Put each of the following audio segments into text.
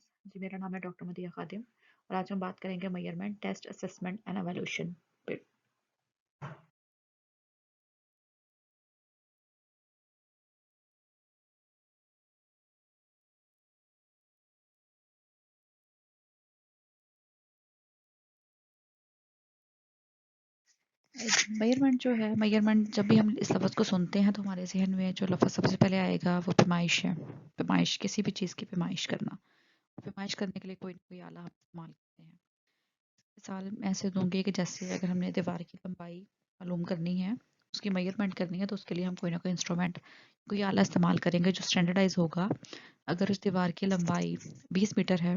Students. जी, मेरा नाम है डॉक्टर मदिया खादिम और आज हम बात करेंगे measurement, test, assessment and evaluation पे। मेजरमेंट जो है, मेजरमेंट जब भी हम इस लफ्ज़ को सुनते हैं तो हमारे जहन में जो लफ्ज़ सबसे पहले आएगा वो पैमाइश है। पैमाइश, किसी भी चीज़ की पैमाइश करना। पैमाइश करने के लिए कोई ना कोई आला हम इस्तेमाल करते हैं। मिसाल मैं ऐसे दूंगी कि जैसे अगर हमने दीवार की लंबाई मालूम करनी है, उसकी मेजरमेंट करनी है, तो उसके लिए हम कोई ना कोई इंस्ट्रूमेंट, कोई आला इस्तेमाल करेंगे जो स्टैंडर्डाइज होगा। अगर उस दीवार की लंबाई 20 मीटर है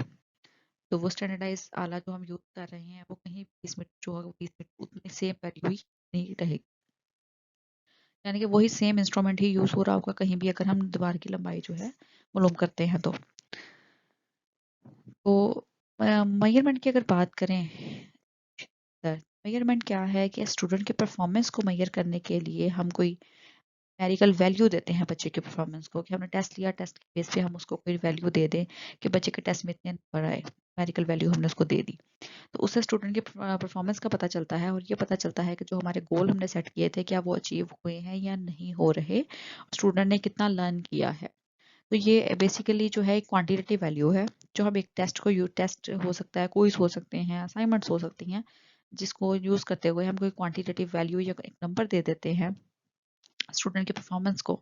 तो वो स्टैंडर्डाइज आला जो हम यूज़ कर रहे हैं वो कहीं 20 मीटर जो होगा, 20 मीटर उतनी सेम वैल्यू ही नहीं रहेगी। यानी कि वही सेम इंस्ट्रूमेंट ही यूज़ हो रहा होगा कहीं भी, अगर हम दीवार की लंबाई जो है मालूम करते हैं तो मेजरमेंट की अगर बात करें, मेजरमेंट क्या है कि स्टूडेंट के परफॉर्मेंस को मेजर करने के लिए हम कोई न्यूमेरिकल वैल्यू देते हैं बच्चे के परफॉर्मेंस को, कि हमने टेस्ट लिया, टेस्ट के बेस पे हम उसको कोई वैल्यू दे दें कि बच्चे के टेस्ट में इतने नंबर आए, न्यूमेरिकल वैल्यू हमने उसको दे दी, तो उससे स्टूडेंट के परफॉर्मेंस का पता चलता है और ये पता चलता है कि जो हमारे गोल हमने सेट किए थे क्या वो अचीव हुए हैं या नहीं हो रहे, स्टूडेंट ने कितना लर्न किया है। तो ये बेसिकली जो है एक क्वांटिटेटिव वैल्यू है जो हम एक टेस्ट को टेस्ट हो सकता है, क्विज हो सकते हैं, असाइनमेंट्स हो सकती हैं, जिसको यूज करते हुए हम कोई क्वांटिटेटिव वैल्यू या एक नंबर दे देते हैं स्टूडेंट के परफॉर्मेंस को,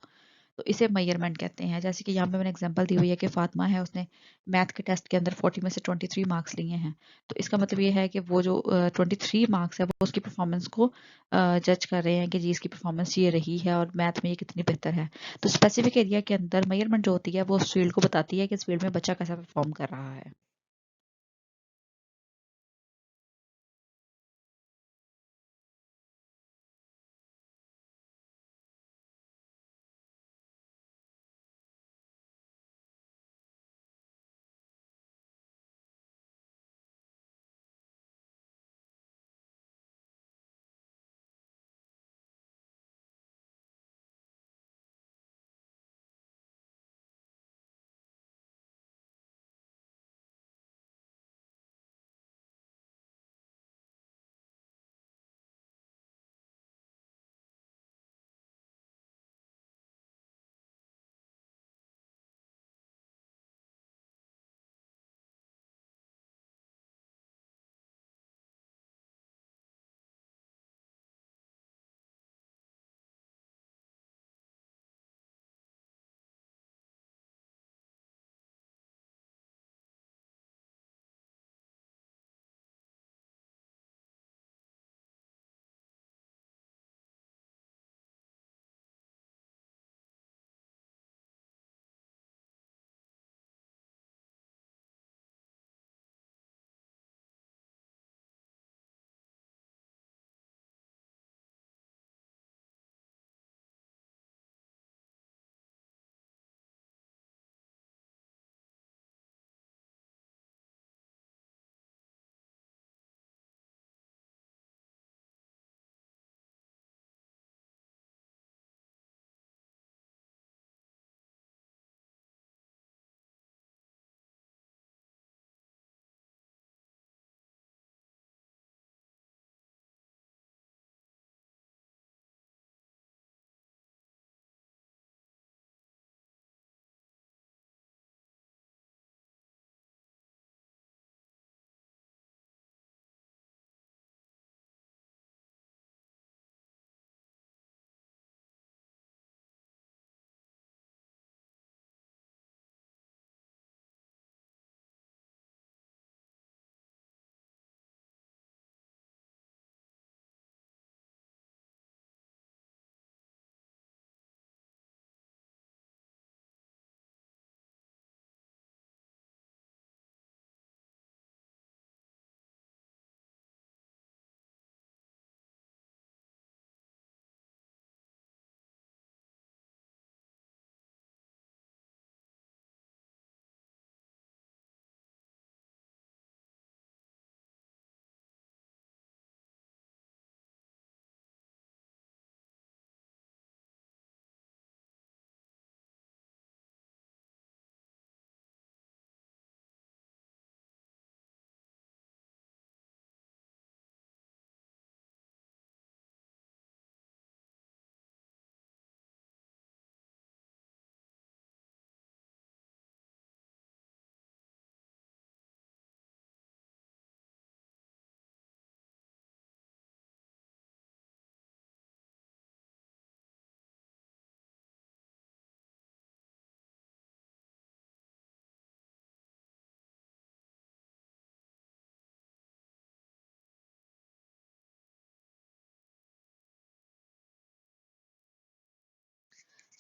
तो इसे मेजरमेंट कहते हैं। जैसे कि यहाँ पे मैंने एग्जांपल दी हुई है कि फातिमा है, उसने मैथ के टेस्ट के अंदर 40 में से 23 मार्क्स लिए हैं, तो इसका मतलब ये है कि वो जो 23 मार्क्स है वो उसकी परफॉर्मेंस को जज कर रहे हैं कि जी इसकी परफॉर्मेंस ये रही है और मैथ में ये कितनी बेहतर है। तो स्पेसिफिक एरिया के अंदर मेजरमेंट जो होती है वो उस फील्ड को बताती है कि इस फील्ड में बच्चा कैसा परफॉर्म कर रहा है।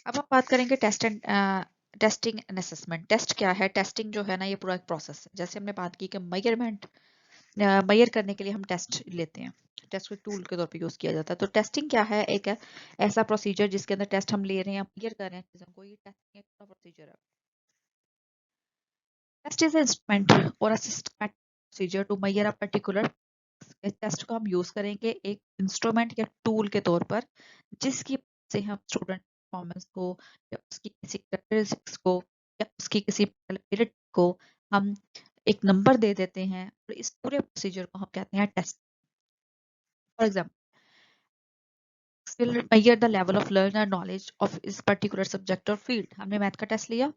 अब हम बात करेंगे टेस्टिंग एंड असेसमेंट। टेस्ट क्या है? टेस्टिंग जो है ना, ये पूरा एक प्रोसेस है। जैसे हमने बात की कि मेजर करने के लिए हम टेस्ट लेते हैं, टेस्ट को टूल के तौर पे यूज किया जाता है। तो टेस्टिंग क्या है? एक ऐसा प्रोसीजर जिसके अंदर टेस्ट हम ले रहे हैं, मेजर कर रहे हैं चीजों को, ये टेस्टिंग एक प्रोसीजर है। टेस्ट इज इंस्ट्रूमेंट और a systematic procedure to measure a particular. Test को हम यूज करेंगे एक इंस्ट्रूमेंट या टूल के तौर पर, जिसकी से हम स्टूडेंट परफॉर्मेंस को या उसकी किसी कैरेक्टरिस्टिक्स को या उसकी किसी एबिलिटी को हम एक नंबर दे देते हैं, और इस पूरे प्रोसीजर को हम कहते हैं test. For example, will measure the level of learner knowledge of इस particular subject और field। हमने मैथ का टेस्ट लिया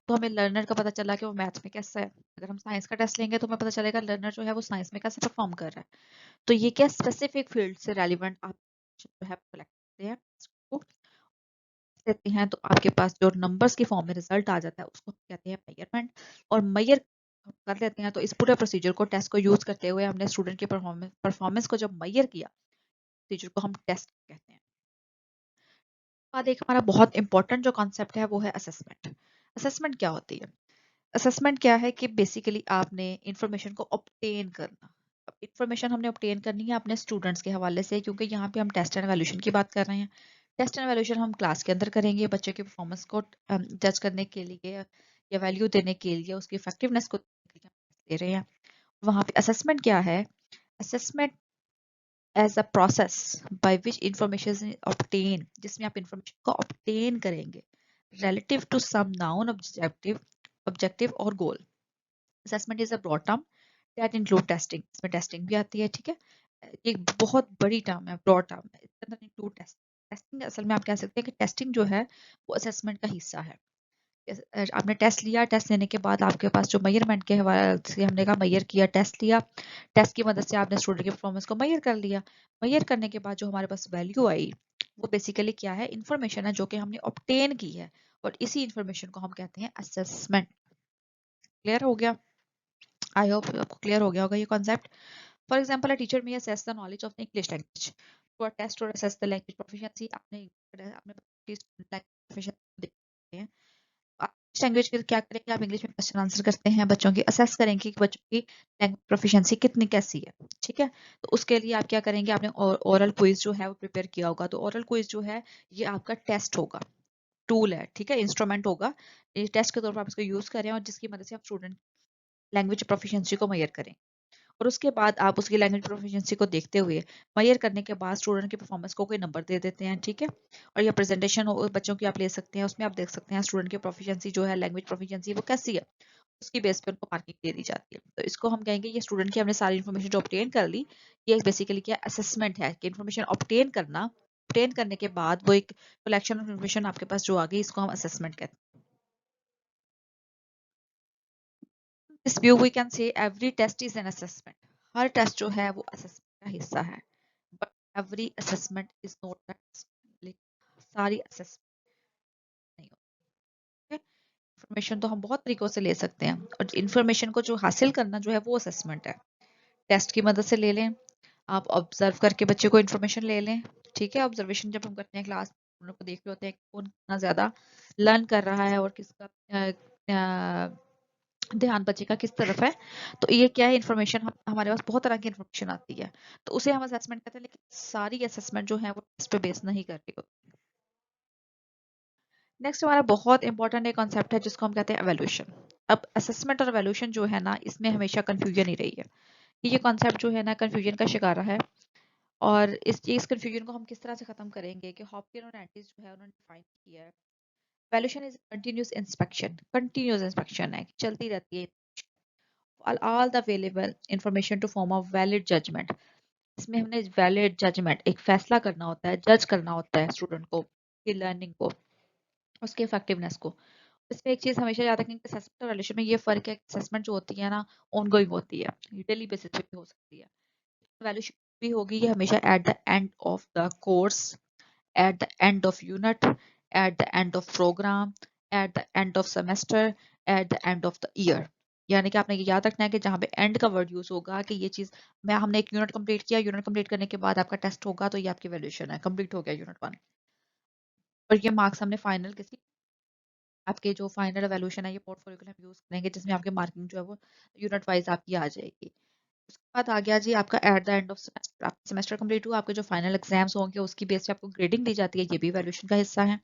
तो हमें लर्नर का पता चला कि वो मैथ में कैसा है। अगर हम साइंस का टेस्ट लेंगे तो हमें पता चलेगा लर्नर जो है वो साइंस में कैसे परफॉर्म कर रहा है। तो ये क्या स्पेसिफिक फील्ड से रेलिवेंट आप जो है कलेक्ट करते हैं, उसको देते हैं, तो आपके पास जो नंबर्स की फॉर्म में रिजल्ट आ जाता है उसको हम कहते हैं मेजरमेंट। और मेजर कर लेते हैं, तो इस पूरे प्रोसीजर को टेस्ट को यूज करते हुए हमने स्टूडेंट की परफॉर्मेंस को जब मेजर किया, प्रोसीजर को हम टेस्ट कहते हैं। बाद एक हमारा बहुत इंपॉर्टेंट जो कॉन्सेप्ट है वो है असेसमेंट। असेसमेंट क्या होती है? असेसमेंट क्या है कि बेसिकली आपने इंफॉर्मेशन को ऑब्टेन करना। अब इंफॉर्मेशन हमने ऑब्टेन करनी है अपने स्टूडेंट्स के हवाले से, क्योंकि यहाँ पे हम टेस्ट एंड एवैल्यूएशन की बात कर रहे हैं। टेस्ट एंड एवैल्यूएशन हम क्लास के अंदर करेंगे बच्चे की परफॉर्मेंस को जज करने के लिए या वैल्यू देने के लिए, उसकी इफेक्टिवनेस को दे रहे हैं। वहाँ पे असेसमेंट क्या है? Assessment as a process by which information is obtain, जिसमें आप इंफॉर्मेशन को ऑब्टेन करेंगे relative to some known objective और goal। assessment is a broad term that include testing। इसमें टेस्टिंग भी आती है, ठीक है। एक बहुत बड़ी टर्म है, ब्रॉड टर्म है, इसके अंदर इंक्लूड टेस्टिंग। असल में आप कह सकते हैं कि टेस्टिंग जो है वो असेसमेंट का हिस्सा है। आपने टेस्ट लिया, टेस्ट लेने के बाद आपके पास जो मेजरमेंट के हवाले से हमने कहा मेजर किया, टेस्ट लिया, टेस्ट की मदद से आपने स्टूडेंट की परफॉर्मेंस को मेजर कर लिया। मेजर करने के बाद जो हमारे पास वैल्यू आई, वो बेसिकली क्या है? इंफॉर्मेशन है जो कि हमने ऑब्टेन की है, और इसी इंफॉर्मेशन को हम कहते हैं असेसमेंट। क्लियर हो गया? आई होप आपको क्लियर हो गया होगा ये concept. For example, a teacher may assess the knowledge of the English language for test और असेस द लैंग्वेज प्रोफिशिएंसी। आपने अपने प्रोफिशिएंसी देखते हैं, लैंग्वेज के क्या करेंगे आप? इंग्लिश में क्वेश्चन आंसर करते हैं, बच्चों की असेस करेंगे कि बच्चों की लैंग्वेज प्रोफिशिएंसी कितनी कैसी है, ठीक है। तो उसके लिए आप क्या करेंगे? आपने ओरल क्विज जो है वो प्रिपेयर किया होगा। तो ओरल क्विज जो है ये आपका टेस्ट होगा, टूल है, ठीक है, इंस्ट्रूमेंट होगा। ये टेस्ट के तौर पर आप इसको यूज करें और जिसकी मदद से आप स्टूडेंट लैंग्वेज प्रोफिशिएंसी को मेजर करें। और उसके बाद आप उसकी लैंग्वेज प्रोफिशिएंसी को देखते हुए मेजर करने के बाद स्टूडेंट की परफॉर्मेंस को कोई नंबर दे देते हैं, ठीक है। और ये प्रेजेंटेशन बच्चों की आप ले सकते हैं, उसमें आप देख सकते हैं स्टूडेंट की प्रोफिशिएंसी जो है, लैंग्वेज प्रोफिशिएंसी वो कैसी है, उसकी बेस पे उनको मार्किंग दे दी जाती है। तो इसको हम कहेंगे ये स्टूडेंट की हमने सारी इन्फॉर्मेशन जो ऑब्टेन कर ली, ये बेसिकली क्या असेसमेंट है कि इन्फॉर्मेशन ऑब्टेन करना। ऑब्टेन करने के बाद वो एक कलेक्शन ऑफ इन्फॉर्मेशन आपके पास जो आ गई, इसको हम असेसमेंट कहते हैं। इस view we can say every test is an assessment. हर टेस्ट जो है वो असेसमेंट का हिस्सा है, but every assessment is not that. सारी असेसमेंट नहीं होती। इन्फॉर्मेशन तो हम बहुत तरीकों से ले सकते हैं, और इन्फॉर्मेशन को जो हासिल करना जो है वो असेसमेंट है। टेस्ट की मदद से ले लें, आप ऑब्जर्व करके बच्चे को इन्फॉर्मेशन ले लें, ठीक है। ऑब्जर्वेशन जब हम करते हैं क्लास, हम लोग को देख रहे होते हैं कौन कितना ज्यादा लर्न कर रहा है और किसका ध्यान बच्चे का किस तरफ है। तो ये क्या है? इन्फॉर्मेशन हमारे पास बहुत तरह की इन्फॉर्मेशन आती है, तो उसे हम असेसमेंट कहते हैं। लेकिन सारी असेसमेंट जो है वो टेस्ट पे बेस नहीं करती होती। नेक्स्ट हमारा बहुत इंपॉर्टेंट एक कॉन्सेप्ट है जिसको हम कहते हैं एवेल्यूशन। अब असेसमेंट और एवेल्यूशन जो है ना, इसमें हमेशा कंफ्यूजन ही रही है। ये कॉन्सेप्ट जो है ना कंफ्यूजन का शिकार है। और इस कंफ्यूजन को हम किस तरह से खत्म करेंगे कि हॉपकिन और एंटिस जो है उन्होंने डिफाइन किया है। वैल्यूएशन इज कंटिन्यूस इंस्पेक्शन है, चलती रहती है all the available information to form a valid judgment। इसमें हमने वैलिड जजमेंट, एक फैसला करना होता है, जज करना होता है स्टूडेंट को की लर्निंग को, उसकी इफेक्टिवनेस को। इसमें एक चीज हमेशा याद रखें कि असेसमेंट और वैल्यूएशन में ये फर्क है, असेसमेंट जो होती है ना ऑनगोइंग होती है, डेली बेसिस पे भी हो सकती है। वैल्यूएशन भी होगी ये हमेशा at the end of the course, at the end of unit, at the end of program, at the end of semester, at the end of the year। यानी कि आपने ये याद रखना है कि जहाँ पे एंड का वर्ड यूज होगा कि ये चीज मैं हमने एक यूनिट कंप्लीट किया, यूनिट कंप्लीट करने के बाद आपका टेस्ट होगा, तो ये आपकी वैल्यूएशन है, कंप्लीट हो गया यूनिट 1। और ये मार्क्स हमने फाइनल किसी आपके जो फाइनल एवैल्यूएशन है ये पोर्टफोलियो के लिए हम यूज करेंगे, जिसमें आपकी मार्किंग जो है वो यूनिट वाइज आपकी आ जाएगी। उसके बाद आ गया जी आपका at the end of semester, आपका सेमेस्टर कंप्लीट हुआ, आपके जो फाइनल एग्जाम्स होंगे उसकी बेस पे आपको ग्रेडिंग दी जाती है, ये भी वैल्यूएशन का हिस्सा है।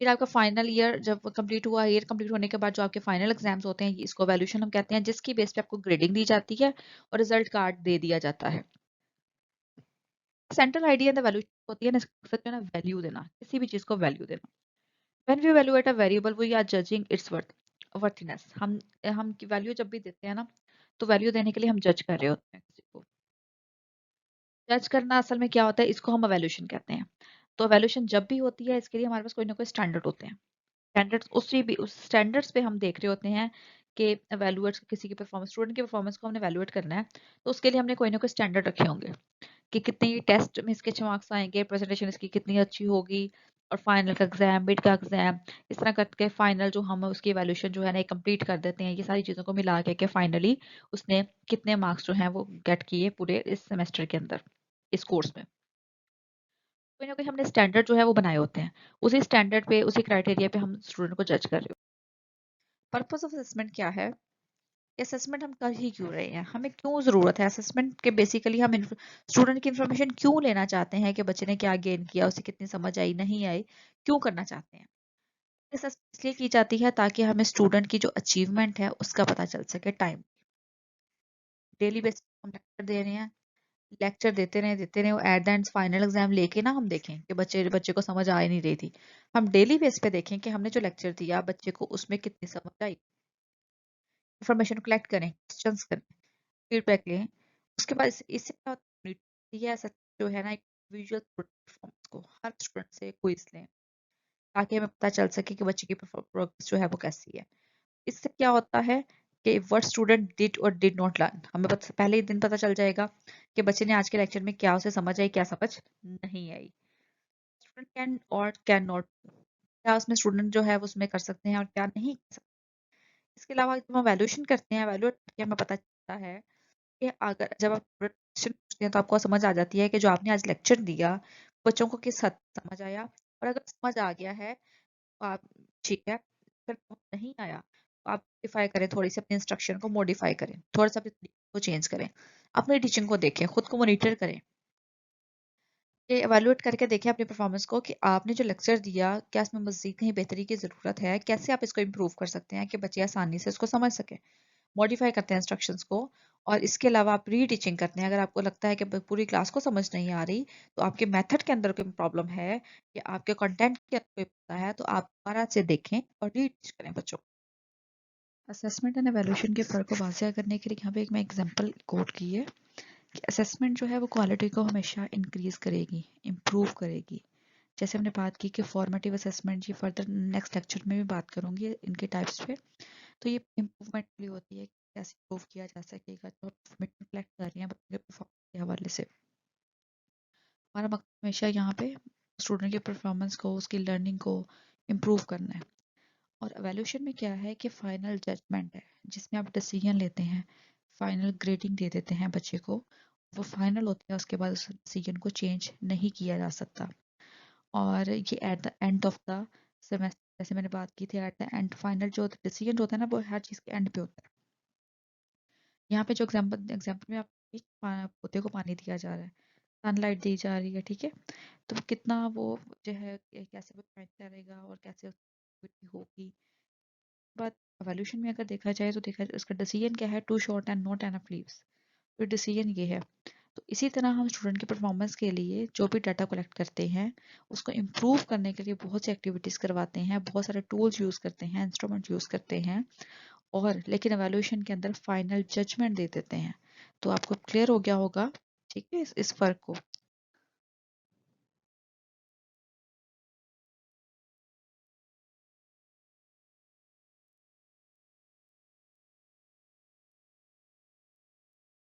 फिर आपका फाइनल ईयर जब कंप्लीट हुआ, ईयर कंप्लीट होने के बाद जो आपके फाइनल एग्जाम्स होते हैं इसको वैल्यूएशन हम कहते हैं, जिसकी बेस पे आपको ग्रेडिंग दी जाती है और रिजल्ट कार्ड दे दिया जाता है। सेंट्रल आइडिया द वैल्यूएशन होती है ना, इसका मकसद जो है ना वैल्यू देना, किसी भी चीज को वैल्यू देना। When we evaluate a variable we are judging its worthiness. हम वैल्यू जब भी देते हैं ना, तो वैल्यू देने के लिए हम जज कर रहे होते हैं किसी को। जज करना असल में क्या होता है, इसको हम इवैल्यूएशन कहते हैं। तो इवैल्यूएशन जब भी होती है इसके लिए हमारे पास कोई ना कोई स्टैंडर्ड होते हैं। स्टैंडर्ड्स उस स्टैंडर्ड्स पे हम देख रहे होते हैं कि इवैल्यूएट किसी की परफॉर्मेंस, स्टूडेंट की परफॉर्मेंस को हमने इवैल्यूएट करना है, तो उसके लिए हमने कोई ना कोई स्टैंडर्ड रखे होंगे कि कितनी टेस्ट में इसके अच्छे मार्क्स आएंगे, प्रेजेंटेशन इसकी कितनी अच्छी होगी, और फाइनल का एग्जाम, मिड का एग्जाम, इस तरह करके फाइनल जो हम उसकी इवैल्यूएशन जो है ना कंप्लीट कर देते हैं। ये सारी चीज़ों को मिला के फाइनली उसने कितने मार्क्स जो हैं वो गेट किए पूरे इस सेमेस्टर के अंदर, इस कोर्स में। कोई ना कोई हमने स्टैंडर्ड जो है वो बनाए होते हैं, उसी स्टैंडर्ड पे उसी क्राइटेरिया पे हम स्टूडेंट को जज कर रहे हो। पर्पस ऑफ असेसमेंट क्या है, असेसमेंट हम कर ही क्यों रहे हैं, हमें क्यों ज़रूरत है असेसमेंट के। बेसिकली हम स्टूडेंट की इन्फॉर्मेशन क्यों लेना चाहते हैं कि बच्चे ने क्या गेन किया, उसे कितनी समझ आई नहीं आई, क्यों करना चाहते हैं। असेसमेंट इसलिए की जाती है ताकि हमें स्टूडेंट की जो अचीवमेंट है उसका पता चल सके। टाइम डेली बेसिस हम लेक्चर दे रहे हैं, लेक्चर देते रहे, at the end final exam लेके ना हम देखें कि बच्चे बच्चे को समझ आ ही नहीं रही थी। हम डेली बेस पे देखें कि हमने जो लेक्चर दिया बच्चे को उसमें कितनी समझ आई, इन्फॉर्मेशन कलेक्ट करें, क्वेश्चंस करें, फीडबैक लें। उसके बाद इससे क्या होता है, ये ऐसा जो है ना एक विजुअल परफॉर्मेंस को हर स्टूडेंट से क्विज लें ताकि हमें पता चल सके कि बच्चे की प्रोग्रेस जो है वो कैसी है। इससे क्या होता है कि व्हाट स्टूडेंट डिड और डिड नॉट लर्न, हमें पहले ही दिन पता चल जाएगा कि बच्चे ने आज के लेक्चर में क्या उसे समझ आई, क्या समझ नहीं आई। स्टूडेंट कैन और कैन नॉट, क्या उसमें स्टूडेंट जो है वो उसमें कर सकते हैं और क्या नहीं कर सकते। इसके अलावा जब हम वैल्यूएशन करते हैं, वैल्यूएट करके हमें पता चलता है कि अगर जब आप क्वेश्चन पूछते हैं तो आपको समझ आ जाती है कि जो आपने आज लेक्चर दिया बच्चों को किस हद तक समझ आया, और अगर समझ आ गया है तो आप ठीक है, अगर समझ नहीं आया तो आप मॉडिफाई करें, थोड़ी सी अपने इंस्ट्रक्शन को मॉडिफाई करें, थोड़ा सा अपने तरीके को चेंज करें, अपनी टीचिंग को देखें, खुद को मॉनिटर करें, ये एवेलुएट करके देखें अपनी परफॉर्मेंस को कि आपने जो लेक्चर दिया क्या इसमें मजीद कहीं बेहतरी की ज़रूरत है, कैसे आप इसको इम्प्रूव कर सकते हैं कि बच्चे आसानी से इसको समझ सकें। मॉडिफाई करते हैं इंस्ट्रक्शंस को। और इसके अलावा आप री टीचिंग करते हैं, अगर आपको लगता है कि पूरी क्लास को समझ नहीं आ रही, तो आपके मेथड के अंदर कोई प्रॉब्लम है या आपके कंटेंट के अंदर कोई पता है, तो आप दोबारा से देखें और री टीच करें बच्चों को। असेसमेंट एंड एवेल्यूशन के फ़र्क को वाज़िया करने के लिए यहाँ पे एक मैं एग्जांपल कोट की है कि असेसमेंट जो है वो क्वालिटी को हमेशा इंक्रीज़ करेगी, इम्प्रूव करेगी। जैसे हमने बात की कि फॉर्मेटिव असेसमेंट, ये फर्दर नेक्स्ट लेक्चर में भी बात करूंगी इनके टाइप्स पे। तो ये इम्प्रूवमेंट के लिए होती है कि कैसे इम्प्रूव किया जा सकेगा, तो इन्फॉर्मेशन कलेक्ट कर रहे हैं बच्चे के परफॉर्मेंस के हवाले से। हमारा मकसद हमेशा यहाँ पे स्टूडेंट की परफॉर्मेंस को, उसकी लर्निंग को इम्प्रूव करना है। और एवेल्यूशन में क्या है कि फाइनल जजमेंट है जिसमें आप डिसीजन लेते हैं, फाइनल ग्रेडिंग दे देते हैं बच्चे को, वो फाइनल होता है, उसके बाद उस डिसीजन को चेंज नहीं किया जा सकता। और ये at the end of the semester, जैसे मैंने बात की थी, एट द एंड फाइनल जो डिसीजन होता है ना वो हर चीज़ के एंड पे होता है। यहाँ पे जो एग्जाम्पल में आप एक पौधे को पानी दिया जा रहा है, सनलाइट दी जा रही है, ठीक है, तो कितना वो जो है कैसे वो फाइट करेगा और कैसे उसकी होगी। बट एवोल्यूशन में अगर देखा जाए तो देखा उसका डिसीजन क्या है, too short and not enough leaves, तो डिसीजन ये है। तो इसी तरह हम स्टूडेंट की परफॉर्मेंस के लिए जो भी डाटा कलेक्ट करते हैं उसको इम्प्रूव करने के लिए बहुत सी एक्टिविटीज़ करवाते हैं, बहुत सारे टूल्स यूज़ करते हैं, इंस्ट्रूमेंट यूज़ करते हैं, और लेकिन एवेल्यूशन के अंदर फाइनल जजमेंट दे देते हैं। तो आपको क्लियर हो गया होगा, ठीक है, इस फ़र्क को।